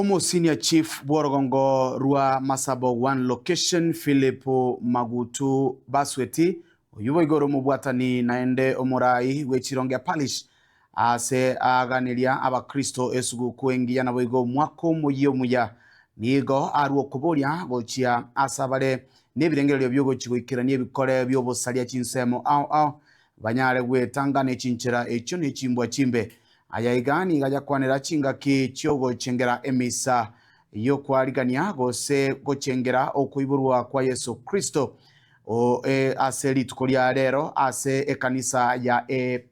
Omo Senior Chief Bworogongo Rua Masabo One Location Philip Magutu Basweti Uyubo igoro mubwatani naende omurai wechironge parish ase aganiria abakristo esugu kuengia na boigo mwako muyo muya nigo aruo kuboria gochia asabare nebirengerero byogochigwikirania ebikore byobosalia chinsemo ao banyare gwetanga nechinchera echo nechimbwa chimbe ayayigani gajya chingaki cyogo chengera emisa yo kwarigania gose gochengera okuiburwa kwa Yesu Kristo ase litukolia rero ase ekanisa ya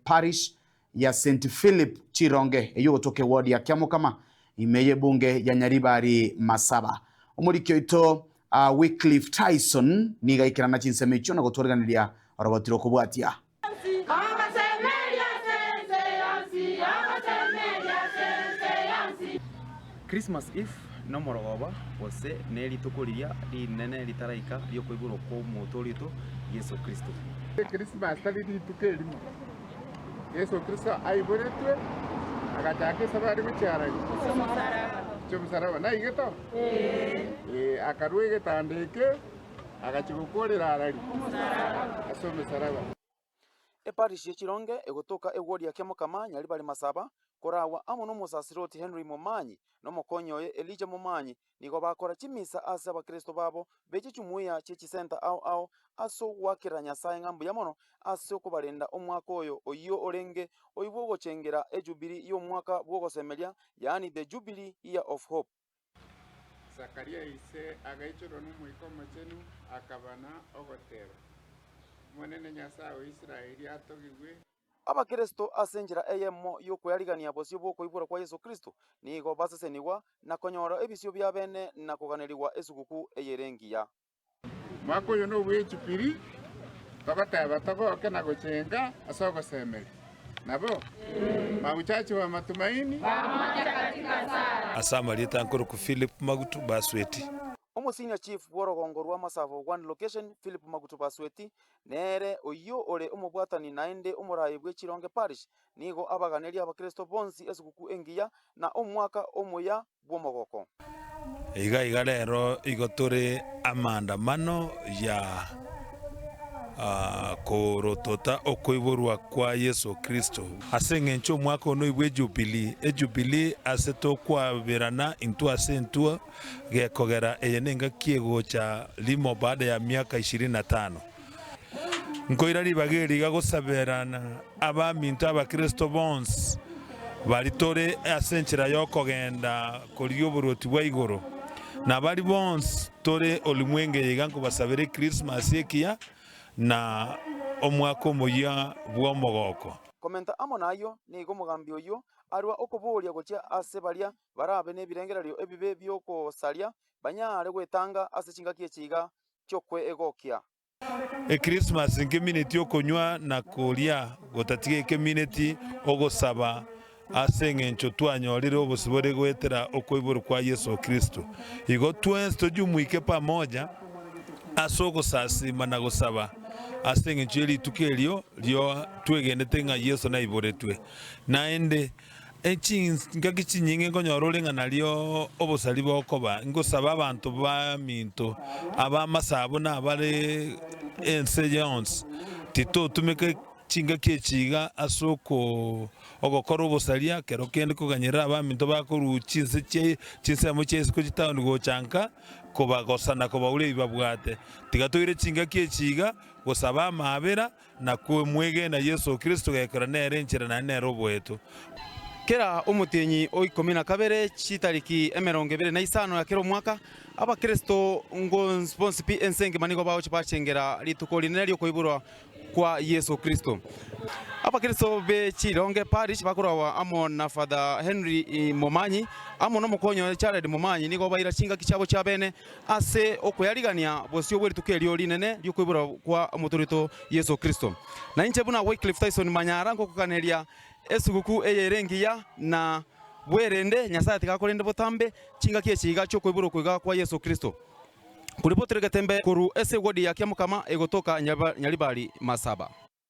parish ya St. Philip Chironge eyo gotoke ward ya Kiamukama imeye bunge ya Nyaribari Masaba omurikyo ito Wycliffe Tyson nigaikirana chinsemecho na gotwarganiria orobotiro kubwatia Christmas Eve no morogoba ose neri tukuriria rinene ritaraika ryo kwiguro ko mutorito Yesu Kristo. Christmas tali tukelimo Yesu Kristo aiboretwe agachake sabari bichara chumusaraba na igeto akarwege tandeke agachigukorera arari asomusaraba Parish ya Chironge egotoka eward ya Kiamukama Nyaribari Masaba korawa amo no musasiroti Henry Momanyi no mukonyoye Elijah Momanyi nigo bakora chimisa ase abakristo babo beche chumuya chechi center ao aso wakira Nyasaye ngambu yamono ase okubarinda omwaka oyo orenge oyibo gochengera ejubili yo mwaka bwogosemelia yani the Jubilee Year of Hope. Zakaria ise agaichoro n'umwikomo chenu akabana ogoteba monene Nyasaye wa Israeli atogigwe abakristo asenjera eyemo yo kwyarigania bosio bwo koibura kwa Yesu Kristo nigo baseseniwa na konyora ebisio bya bene na kuganiriwa esuguku eyerengia mwako yo no wechupiri tokoteba togoke na gochenga asoko semeli nabo mauchachi wa matumaini pamoja katika sala asama leta nkoro ku Philip Magutu Basweti Omo Senior Chief Bworogongo Rua Masabo One Location Philip Magutu Basweti nere oyo ore omubwatani naende omurai bwe Chironge Parish nigo abaganeri abakristo bonsi esuguku engiya na omwaka omoya bwomogoko iga rero igotore amandamano ya korotota okoiborwa kwa Yesu Kristo asengencho mwaka ono ibwe Jubilee aseto kwa berana intu asentua gekogera eyenenga kiego cha limo baada ya miaka 25 nkoira ribageri gagosaberana abamintu abakristo bons balitore asenchera yokogenda kolioboroti bwa igoro na bali bons tore olimwenge yiganko basabere Christmas ekia na omwako moya bwomogoko komenta amo nayo nigo mugambi oyo arwa okuburia gocha ase baria barabe nebirengerario ebibe byoko salia banyare gwetanga ase chingaki echiga chokwe egokia Christmas ngemineti okonywa na kolia gotatige kemineti ogosaba ase ngencho twanyorire obosibore gwetera okoiburu kwa Yesu Kristo igo twensto jumuike pamoja asoko sasima na gosaba asenge cheli tukelio lyo twegenete nga Yesu na iboretwe naende ngakichi nyinge konyorole nga lyo obosali bokoba ngosaba abantu ba minto aba masabo na abale enseigns tito tumeke chinga kechiga asoko ogokora obosalia kero kende kuganyira aba minto bakuru chinse mo chese ko chitano go chanka kobagosana kobaule ibabwate tigatoire chinga kechiga gosaba mabera na kwemwege na Yesu Kristo gekora nere nchira na nero bwetu kera omutenyi oikomina kabere chitariki 25 ya kero mwaka abakristo ngo sponsipi ensenge manigo bawo chipachengera litukoli nere koiburwa kwa Yesu Kristo abakristo be Chironge Parish bakorawa amo na Father Henry Momanyi amo no mukonyo Charles Momanyi nigo baira chinga kichabo cha bene ase okwyarigania bosio bwe tukelio linene lyokwibura kwa mutorito Yesu Kristo na inche buna Wycliffe Tyson manyara ngo kukaneria esuguku eyerengiya na bwerende Nyasaye tikakorende botambe chinga kiechiga cyo kwibura kwiga kwa Yesu Kristo kuripotere gatembe kuru ese wodi ya Kiamukama egotoka Nyaribari Masaba.